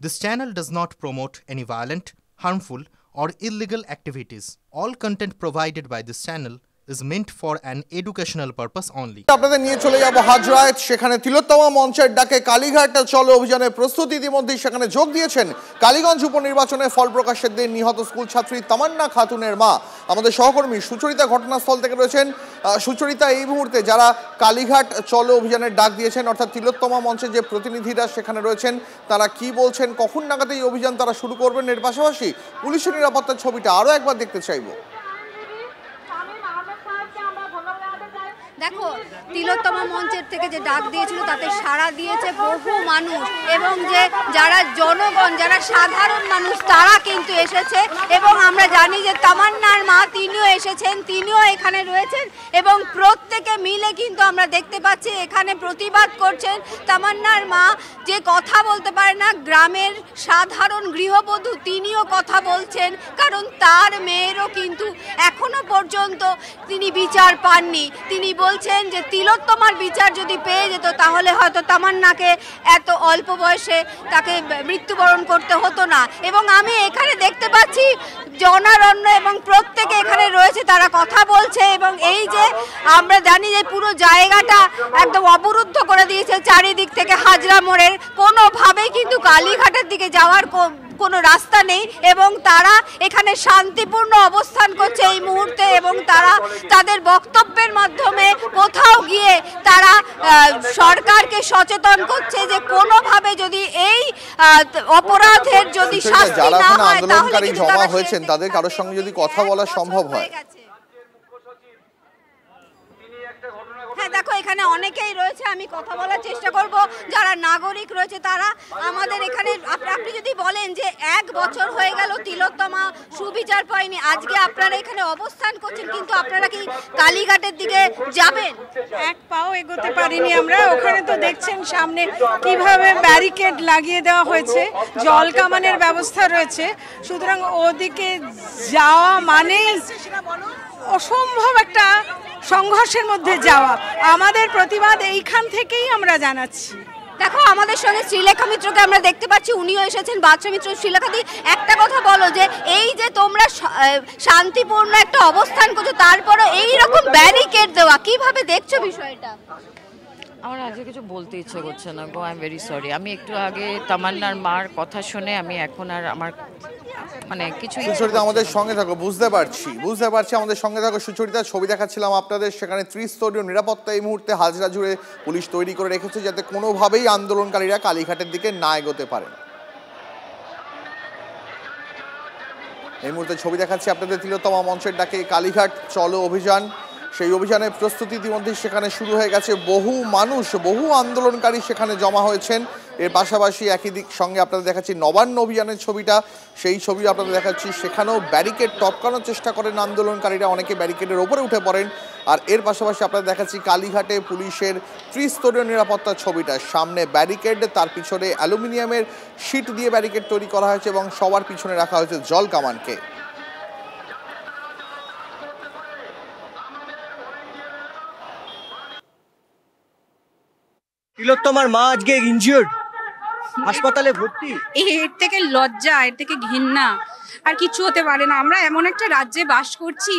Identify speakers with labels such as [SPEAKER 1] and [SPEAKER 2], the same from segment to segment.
[SPEAKER 1] This channel does not promote any violent, harmful, or illegal activities. All content provided by this channel is meant for an educational purpose only.
[SPEAKER 2] আপনাদের নিয়ে চলে যাব হাজরায়, সেখানে তিলোত্তমা মঞ্চের ডাকে কালীঘাট চলো অভিযানের প্রস্তুতি ইতিমধ্যেই সেখানে যোগ দিয়েছেন কালীগঞ্জ উপনির্বাচনে ফল প্রকাশের দিন নিহত স্কুল ছাত্রী তামান্না খাতুনের মা। আমাদের সহকর্মী সুচরিতা ঘটনাস্থল থেকে রয়েছেন। সুচরিতা, এই মুহূর্তে যারা কালীঘাট চলো অভিযানের ডাক দিয়েছেন, অর্থাৎ তিলোত্তমা মঞ্চের যে প্রতিনিধিরা সেখানে রয়েছেন, তারা কি বলছেন, কখন নাগাদ এই অভিযান তারা শুরু করবেন, এর পাশাপাশি পুলিশের নিরাপত্তার ছবিটা আরও একবার দেখতে চাইব।
[SPEAKER 3] দেখো, তিলোত্তমা মঞ্চের থেকে যে ডাক দিয়েছিল তাতে সাড়া দিয়েছে বহু মানুষ, এবং যে যারা জনগণ, যারা সাধারণ মানুষ, তারা কিন্তু এসেছে। এবং আমরা জানি যে তামান্নার মা তিনিও এসেছেন, তিনিও এখানে রয়েছেন, এবং প্রত্যেকে মিলে কিন্তু আমরা দেখতে পাচ্ছি এখানে প্রতিবাদ করছেন। তামান্নার মা যে কথা বলতে পারে না, গ্রামের সাধারণ গৃহবধূ, তিনিও কথা বলছেন, কারণ তার মেয়েরও কিন্তু এখনো পর্যন্ত তিনি বিচার পাননি। তিনি বলছেন যে তিলোত্তমার বিচার যদি পেয়ে যেত তাহলে হয়তো তামান্নাকে এত অল্প বয়সে তাকে মৃত্যুবরণ করতে হতো না। এবং আমি এখানে দেখতে পাচ্ছি জনারণ্য এবং প্রত্যেকে এখানে রয়েছে, তারা কথা বলছে। এবং এই যে আমরা জানি যে পুরো জায়গাটা একদম অবরুদ্ধ করে দিয়েছে চারিদিক থেকে হাজরা মোড়ের, কোনোভাবেই কিন্তু কালীঘাটের দিকে যাওয়ার কোনো রাস্তা নেই, এবং তারা এখানে শান্তিপূর্ণ অবস্থান করছে এই মুহূর্তে। এবং তারা তাদের বক্তব্যের মাধ্যমে কোথাও গিয়ে তারা সরকারকে সচেতন করছে যে কোনোভাবে যদি এই অপরাধের যদি শাস্তি না হয় তাহলে
[SPEAKER 2] জমা হয়েছেন তাদের কারোর সঙ্গে যদি কথা বলা সম্ভব হয়।
[SPEAKER 3] হ্যাঁ, দেখো, এখানে অনেকেই রয়েছে, আমি কথা বলার চেষ্টা করব। যারা নাগরিক রয়েছে তারা আমাদের এখানে, আপনি যদি বলেন যে 1 বছর হয়ে গেল তিলোত্তমা সুবিচার পায়নি, আজকে আপনারা এখানে অবস্থান করছেন, কিন্তু আপনারা কি কালীঘাটের দিকে যাবেন?
[SPEAKER 4] এক পাও এগোতে পারিনি আমরা। ওখানে তো দেখছেন সামনে কিভাবে ব্যারিকেড লাগিয়ে দেওয়া হয়েছে, জল কামানের ব্যবস্থা রয়েছে, সুতরাং ওদিকে যাওয়া মানে অসম্ভব একটা সংঘর্ষের মধ্যে যাওয়া। আমাদের প্রতিবাদ এইখান থেকেই আমরা জানাচ্ছি।
[SPEAKER 3] দেখো, আমাদের সঙ্গে শ্রীলেখা মিত্রকে আমরা দেখতে পাচ্ছি, উনিও এসেছেন, বাদশা মিত্র। শ্রীলেখাদি, একটা কথা বলো যে এই যে তোমরা শান্তিপূর্ণ একটা অবস্থান করছো, তারপরে এই রকম ব্যারিকেড দেওয়া, কিভাবে দেখছো বিষয়টা?
[SPEAKER 5] আমার আজকে কিছু বলতে ইচ্ছে করছে না গো, আই এম ভেরি সরি। আমি একটু আগে তামান্নার মার কথা শুনে আমি এখন আর আমার মানে কিছু।
[SPEAKER 2] সুচরিতা, আমাদের সঙ্গে থাকো, বুঝতে পারছি আমাদের সঙ্গে থাকো। সুচরিতা, ছবি দেখাচ্ছিলাম আপনাদের, সেখানে ত্রিস্তরীয় নিরাপত্তা এই মুহূর্তে হাজরা জুড়ে পুলিশ তৈরি করে রেখেছে, যাতে কোনোভাবেই আন্দোলনকারীরা কালীঘাটের দিকে না এগোতে পারেন। এই মুহূর্তে ছবি দেখাচ্ছি আপনাদের তিলোত্তমা মঞ্চের ডাকে কালীঘাট চলো অভিযান, সেই অভিযানের প্রস্তুতি ইতিমধ্যেই সেখানে শুরু হয়ে গেছে। বহু মানুষ, বহু আন্দোলনকারী সেখানে জমা হয়েছেন। এর পাশাপাশি একই দিক সঙ্গে আপনাদের দেখাচ্ছি নবান্ন অভিযানের ছবিটা, সেই ছবি আপনাদের দেখাচ্ছি। সেখানেও ব্যারিকেড টপকানোর চেষ্টা করেন আন্দোলনকারীরা, অনেকে ব্যারিকেডের ওপরে উঠে পড়েন। আর এর পাশাপাশি আপনাদের দেখাচ্ছি কালীঘাটে পুলিশের ত্রিস্তরীয় নিরাপত্তার ছবিটা। সামনে ব্যারিকেড, তার পিছনে অ্যালুমিনিয়ামের শিট দিয়ে ব্যারিকেড তৈরি করা হয়েছে, এবং সবার পিছনে রাখা হয়েছে জল কামানকে।
[SPEAKER 6] তিলোত্তমার মা আজকে ইনজিওর্ড, হাসপাতালে ভর্তি।
[SPEAKER 4] এর থেকে লজ্জা, এর থেকে ঘৃণা আর কিছু হতে পারে না। আমরা এমন একটা রাজ্যে বাস করছি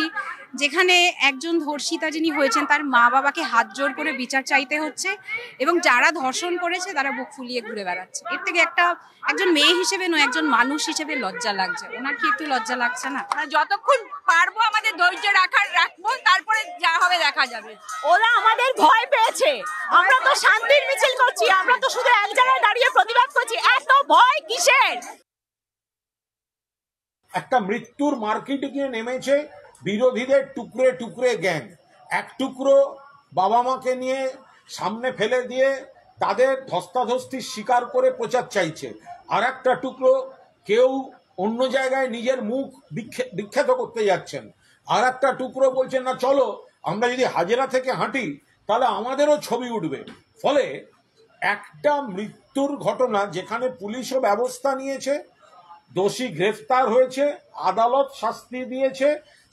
[SPEAKER 4] যেখানে একজন ধর্ষিতা যিনি হয়েছেন তার মা বাবাকে হাত জোর করে বিচার চাইতে হচ্ছে, এবং যারা ধর্ষণ করেছে তারা বুক ফুলিয়ে ঘুরে বেড়াচ্ছে। এর থেকে একজন মেয়ে হিসেবে নয়, একজন মানুষ হিসেবে লজ্জা লাগছে। ওনার কি একটু লজ্জা লাগছে না?
[SPEAKER 7] যতক্ষণ পারবো আমাদের ধৈর্য রাখবো, তারপরে যা হবে দেখা যাবে। ওরা আমাদের ভয় পেয়েছে, আমরা তো শান্তির মিছিল করছি, আমরা তো শুধু এক জায়গায় দাঁড়িয়ে প্রতিবাদ করছি, এত ভয় কিসের?
[SPEAKER 8] একটা মৃত্যুর মার্কেটে গিয়ে নেমেছে বিরোধীদের টুকরে টুকরে গ্যাং। এক টুকরো বাবা মাকে নিয়ে সামনে ফেলে দিয়ে তাদের ধস্তাধস্তির শিকার করে প্রচার চাইছে, আর একটা টুকরো কেউ অন্য জায়গায় নিজের মুখ বিখ্যাত করতে যাচ্ছেন, আর একটা টুকরো বলছেন না চলো আমরা যদি হাজরা থেকে হাঁটি তাহলে আমাদেরও ছবি উঠবে। ফলে একটা মৃত্যুর ঘটনা, যেখানে পুলিশও ব্যবস্থা নিয়েছে, দোষী গ্রেফতার হয়েছে, আদালত শাস্তি দিয়েছে,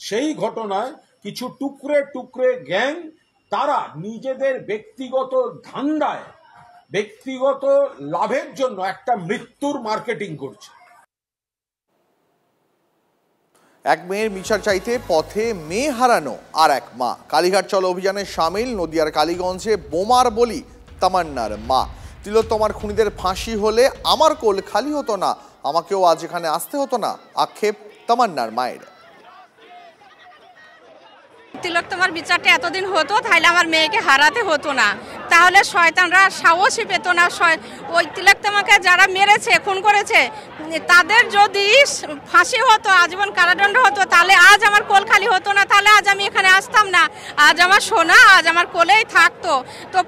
[SPEAKER 8] সেই ঘটনায় কিছু টুকরে টুকরে গ্যাং তারা নিজেদের ব্যক্তিগত ধান্দায় ব্যক্তিগত লাভের জন্য একটা মৃত্যুর মার্কেটিং করছে।
[SPEAKER 2] এক মেয়ের বিচার চাইতে পথে মেয়ে হারানো আর এক মা। কালীঘাট চলো অভিযানে সামিল নদিয়ার কালীগঞ্জে বোমার বলি তামান্নার মা। তিলোত্তমার খুনিদের ফাঁসি হলে আমার কোল খালি হতো না, আমাকেও আজ এখানে আসতে হতো না, আক্ষেপ তামান্নার মায়ের।
[SPEAKER 4] তিলোত্তমার বিচারটা এতদিন হতো তাহলে আমার মেয়েকে হারাতে হতো না, তাহলে শয়তানরা সাহসই পেত না। ওই তিলোত্তমাকে যারা মেরেছে খুন করেছে তাদের যদি ফাঁসি হতো, আজীবন কারাদণ্ড হতো, তাহলে আজ আমার কোল খালি হতো না, তাহলে আজ আমি এখানে আসতাম না, আজ আমার সোনা আজ আমার কোলেই থাকতো। তো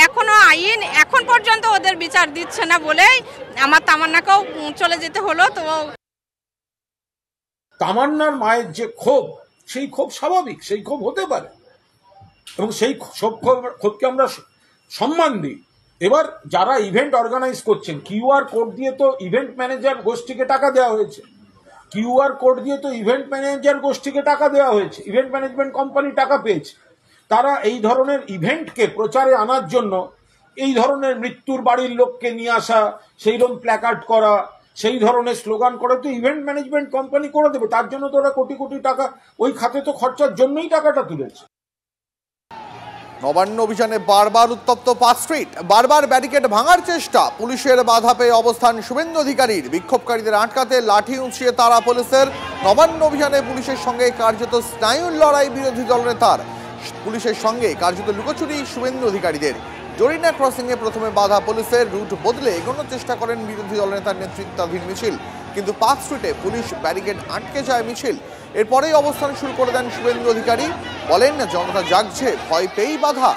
[SPEAKER 4] এখনো আইন এখন পর্যন্ত ওদের বিচার দিচ্ছে না বলেই আমার তামান্নাকেও চলে যেতে হলো। তো
[SPEAKER 8] তামান্নার মায়ের যে ক্ষোভ, সেই ক্ষোভ স্বাভাবিক, সেই ক্ষোভ হতে পারে এবং সেই ক্ষোভকে আমরা সম্মান দিই। এবার যারা ইভেন্ট অর্গানাইজ করছেন, কিউআর কোড দিয়ে তো ইভেন্ট ম্যানেজার গোষ্ঠীকে টাকা দেওয়া হয়েছে, কিউআর কোড দিয়ে তো ইভেন্ট ম্যানেজার গোষ্ঠীকে টাকা দেওয়া হয়েছে, ইভেন্ট ম্যানেজমেন্ট কোম্পানি টাকা পেয়েছে। তারা এই ধরনের ইভেন্টকে প্রচারে আনার জন্য এই ধরনের মৃত্যুর বাড়ির লোককে নিয়ে আসা, সেই রকম প্ল্যাকার্ড করা, সেই ধরনের স্লোগান করে তো ইভেন্ট ম্যানেজমেন্ট কোম্পানি করে দেবে। তার জন্য তো ওরা কোটি কোটি টাকা ওই খাতে তো খরচার জন্যই টাকাটা তুলেছে।
[SPEAKER 2] নবান্ন অভিযানে বারবার উত্তপ্ত পার্ক স্ট্রিট, বারবার ব্যারিকেড ভাঙার চেষ্টা, পুলিশের বাধা পেয়ে অবস্থান শুভেন্দু অধিকারীর। বিক্ষোভকারীদের আটকাতে লাঠি উঁচিয়ে তারা পুলিশের। নবান্ন অভিযানে পুলিশের সঙ্গে কার্যত স্নায়ুর লড়াই বিরোধী দলনেতার, পুলিশের সঙ্গে কার্যত লুকোচুরি শুভেন্দু অধিকারীদের। জরিনা ক্রসিংয়ে প্রথমে বাধা পুলিশের, রুট বদলে এগোনোর চেষ্টা করেন বিরোধী দলনেতার নেতৃত্বাধীন মিছিল, কিন্তু পার্ক স্ট্রিটে পুলিশ ব্যারিকেড আটকে যায় মিছিল। এরপরেই অবস্থান শুরু করে দেন শুভেন্দু অধিকারী, বলেন জনতা জাগছে, ভয় পেয়েই বাধা।